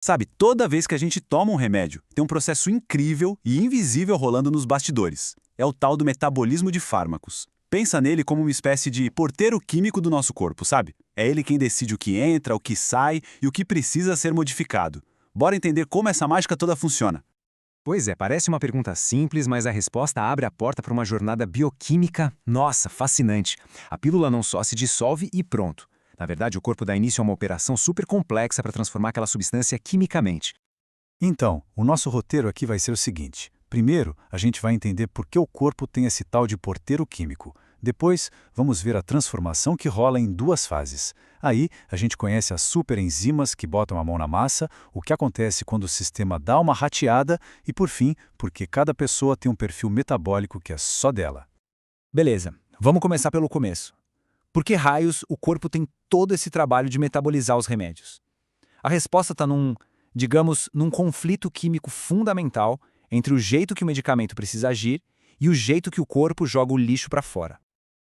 Sabe, toda vez que a gente toma um remédio, tem um processo incrível e invisível rolando nos bastidores. É o tal do metabolismo de fármacos. Pensa nele como uma espécie de porteiro químico do nosso corpo, sabe? É ele quem decide o que entra, o que sai e o que precisa ser modificado. Bora entender como essa mágica toda funciona. Pois é, parece uma pergunta simples, mas a resposta abre a porta para uma jornada bioquímica, nossa, fascinante. A pílula não só se dissolve e pronto. Na verdade, o corpo dá início a uma operação super complexa para transformar aquela substância quimicamente. Então, o nosso roteiro aqui vai ser o seguinte. Primeiro, a gente vai entender por que o corpo tem esse tal de porteiro químico. Depois, vamos ver a transformação que rola em duas fases. Aí, a gente conhece as superenzimas que botam a mão na massa, o que acontece quando o sistema dá uma rateada e, por fim, porque cada pessoa tem um perfil metabólico que é só dela. Beleza, vamos começar pelo começo. Por que raios o corpo tem todo esse trabalho de metabolizar os remédios? A resposta está num conflito químico fundamental entre o jeito que o medicamento precisa agir e o jeito que o corpo joga o lixo para fora.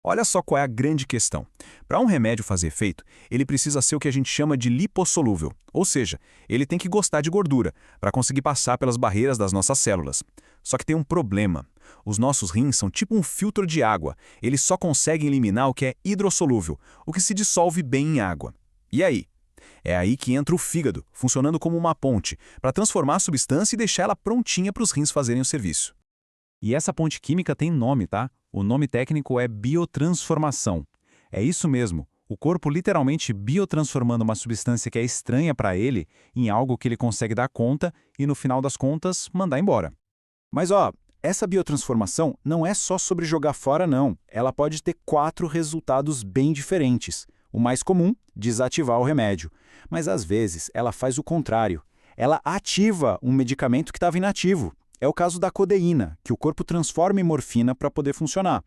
Olha só qual é a grande questão. Para um remédio fazer efeito, ele precisa ser o que a gente chama de lipossolúvel, ou seja, ele tem que gostar de gordura, para conseguir passar pelas barreiras das nossas células. Só que tem um problema. Os nossos rins são tipo um filtro de água. Eles só conseguem eliminar o que é hidrossolúvel, o que se dissolve bem em água. E aí? É aí que entra o fígado, funcionando como uma ponte, para transformar a substância e deixar ela prontinha para os rins fazerem o serviço. E essa ponte química tem nome, tá? O nome técnico é biotransformação. É isso mesmo, o corpo literalmente biotransformando uma substância que é estranha para ele em algo que ele consegue dar conta e, no final das contas, mandar embora. Mas essa biotransformação não é só sobre jogar fora não. Ela pode ter 4 resultados bem diferentes. O mais comum, desativar o remédio. Mas às vezes ela faz o contrário. Ela ativa um medicamento que estava inativo. É o caso da codeína, que o corpo transforma em morfina para poder funcionar.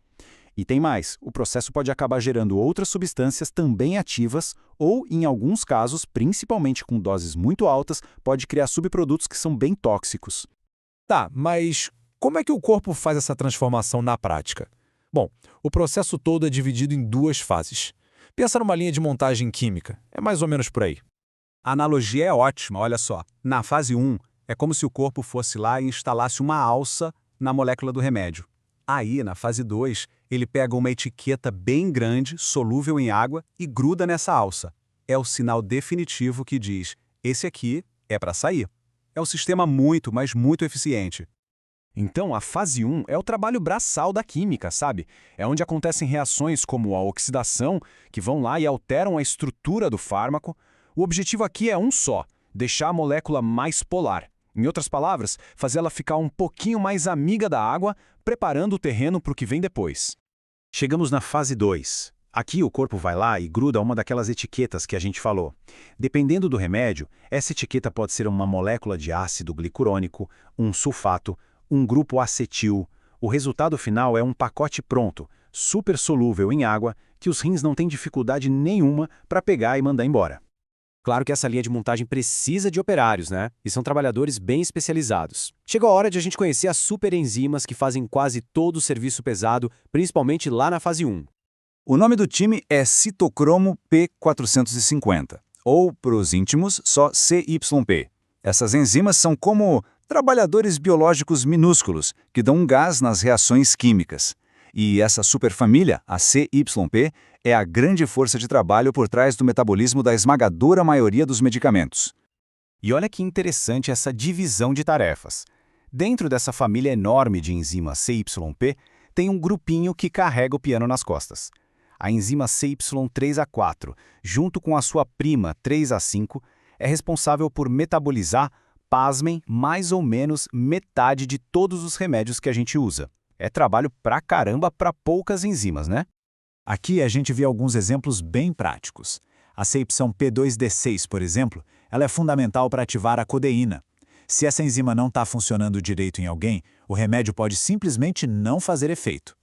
E tem mais, o processo pode acabar gerando outras substâncias também ativas ou, em alguns casos, principalmente com doses muito altas, pode criar subprodutos que são bem tóxicos. Tá, mas como é que o corpo faz essa transformação na prática? Bom, o processo todo é dividido em 2 fases. Pensa numa linha de montagem química, é mais ou menos por aí. A analogia é ótima, olha só. Na fase 1, é como se o corpo fosse lá e instalasse uma alça na molécula do remédio. Aí, na fase 2, ele pega uma etiqueta bem grande, solúvel em água, e gruda nessa alça. É o sinal definitivo que diz, esse aqui é para sair. É um sistema muito, mas muito eficiente. Então, a fase 1 é o trabalho braçal da química, sabe? É onde acontecem reações como a oxidação, que vão lá e alteram a estrutura do fármaco. O objetivo aqui é um só, deixar a molécula mais polar. Em outras palavras, fazer ela ficar um pouquinho mais amiga da água, preparando o terreno para o que vem depois. Chegamos na fase 2. Aqui o corpo vai lá e gruda uma daquelas etiquetas que a gente falou. Dependendo do remédio, essa etiqueta pode ser uma molécula de ácido glicurônico, um sulfato, um grupo acetil. O resultado final é um pacote pronto, super solúvel em água, que os rins não têm dificuldade nenhuma para pegar e mandar embora. Claro que essa linha de montagem precisa de operários, né? E são trabalhadores bem especializados. Chegou a hora de a gente conhecer as superenzimas que fazem quase todo o serviço pesado, principalmente lá na fase 1. O nome do time é citocromo P450, ou, para os íntimos, só CYP. Essas enzimas são como trabalhadores biológicos minúsculos que dão um gás nas reações químicas. E essa superfamília, a CYP, é a grande força de trabalho por trás do metabolismo da esmagadora maioria dos medicamentos. E olha que interessante essa divisão de tarefas. Dentro dessa família enorme de enzimas CYP, tem um grupinho que carrega o piano nas costas. A enzima CY3A4, junto com a sua prima 3A5, é responsável por metabolizar, pasmem, mais ou menos metade de todos os remédios que a gente usa. É trabalho pra caramba para poucas enzimas, né? Aqui a gente vê alguns exemplos bem práticos. A CYP2D6, por exemplo, ela é fundamental para ativar a codeína. Se essa enzima não está funcionando direito em alguém, o remédio pode simplesmente não fazer efeito.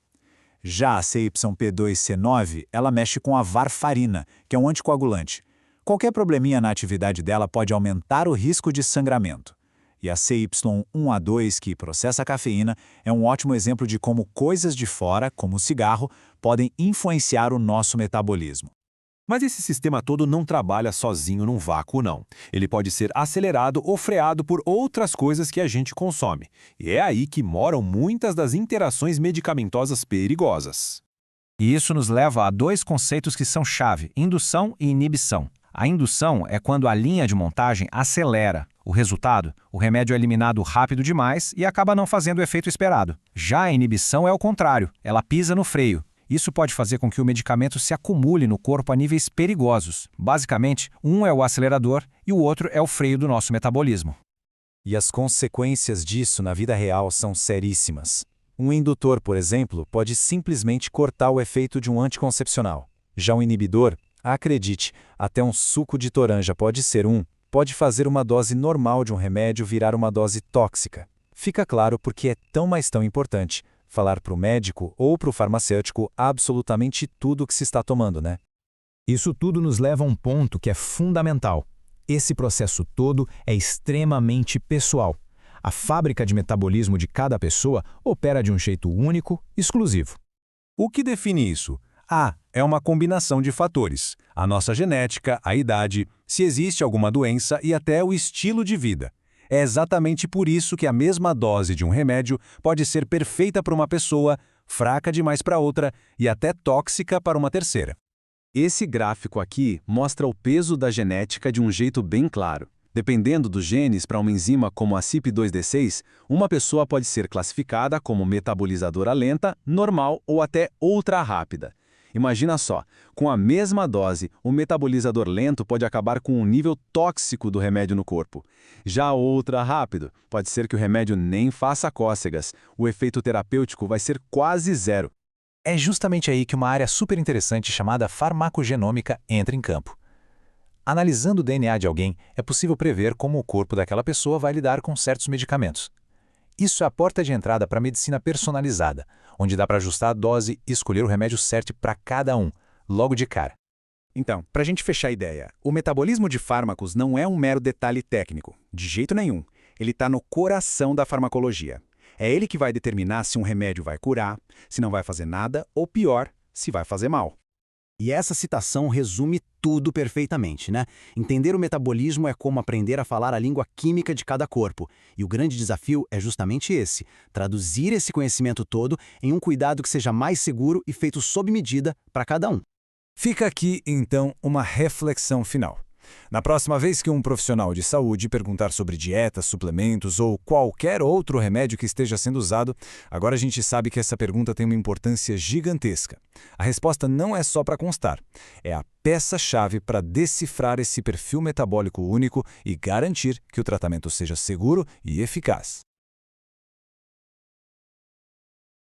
Já a CYP2C9, ela mexe com a varfarina, que é um anticoagulante. Qualquer probleminha na atividade dela pode aumentar o risco de sangramento. E a CY1A2, que processa a cafeína, é um ótimo exemplo de como coisas de fora, como o cigarro, podem influenciar o nosso metabolismo. Mas esse sistema todo não trabalha sozinho num vácuo, não. Ele pode ser acelerado ou freado por outras coisas que a gente consome. E é aí que moram muitas das interações medicamentosas perigosas. E isso nos leva a dois conceitos que são chave: indução e inibição. A indução é quando a linha de montagem acelera. O resultado, o remédio é eliminado rápido demais e acaba não fazendo o efeito esperado. Já a inibição é o contrário, ela pisa no freio. Isso pode fazer com que o medicamento se acumule no corpo a níveis perigosos. Basicamente, um é o acelerador e o outro é o freio do nosso metabolismo. E as consequências disso na vida real são seríssimas. Um indutor, por exemplo, pode simplesmente cortar o efeito de um anticoncepcional. Já um inibidor, acredite, até um suco de toranja pode fazer uma dose normal de um remédio virar uma dose tóxica. Fica claro porque é tão importante falar para o médico ou para o farmacêutico absolutamente tudo o que se está tomando, né? Isso tudo nos leva a um ponto que é fundamental. Esse processo todo é extremamente pessoal. A fábrica de metabolismo de cada pessoa opera de um jeito único, exclusivo. O que define isso? É uma combinação de fatores: a nossa genética, a idade, se existe alguma doença e até o estilo de vida. É exatamente por isso que a mesma dose de um remédio pode ser perfeita para uma pessoa, fraca demais para outra e até tóxica para uma terceira. Esse gráfico aqui mostra o peso da genética de um jeito bem claro. Dependendo dos genes para uma enzima como a CYP2D6, uma pessoa pode ser classificada como metabolizadora lenta, normal ou até ultra rápida. Imagina só, com a mesma dose, o metabolizador lento pode acabar com um nível tóxico do remédio no corpo. Já ultra rápido, pode ser que o remédio nem faça cócegas, o efeito terapêutico vai ser quase zero. É justamente aí que uma área super interessante chamada farmacogenômica entra em campo. Analisando o DNA de alguém, é possível prever como o corpo daquela pessoa vai lidar com certos medicamentos. Isso é a porta de entrada para a medicina personalizada, onde dá para ajustar a dose e escolher o remédio certo para cada um, logo de cara. Então, para a gente fechar a ideia, o metabolismo de fármacos não é um mero detalhe técnico, de jeito nenhum. Ele está no coração da farmacologia. É ele que vai determinar se um remédio vai curar, se não vai fazer nada ou, pior, se vai fazer mal. E essa citação resume tudo perfeitamente, né? Entender o metabolismo é como aprender a falar a língua química de cada corpo. E o grande desafio é justamente esse: traduzir esse conhecimento todo em um cuidado que seja mais seguro e feito sob medida para cada um. Fica aqui, então, uma reflexão final. Na próxima vez que um profissional de saúde perguntar sobre dietas, suplementos ou qualquer outro remédio que esteja sendo usado, agora a gente sabe que essa pergunta tem uma importância gigantesca. A resposta não é só para constar, é a peça-chave para decifrar esse perfil metabólico único e garantir que o tratamento seja seguro e eficaz.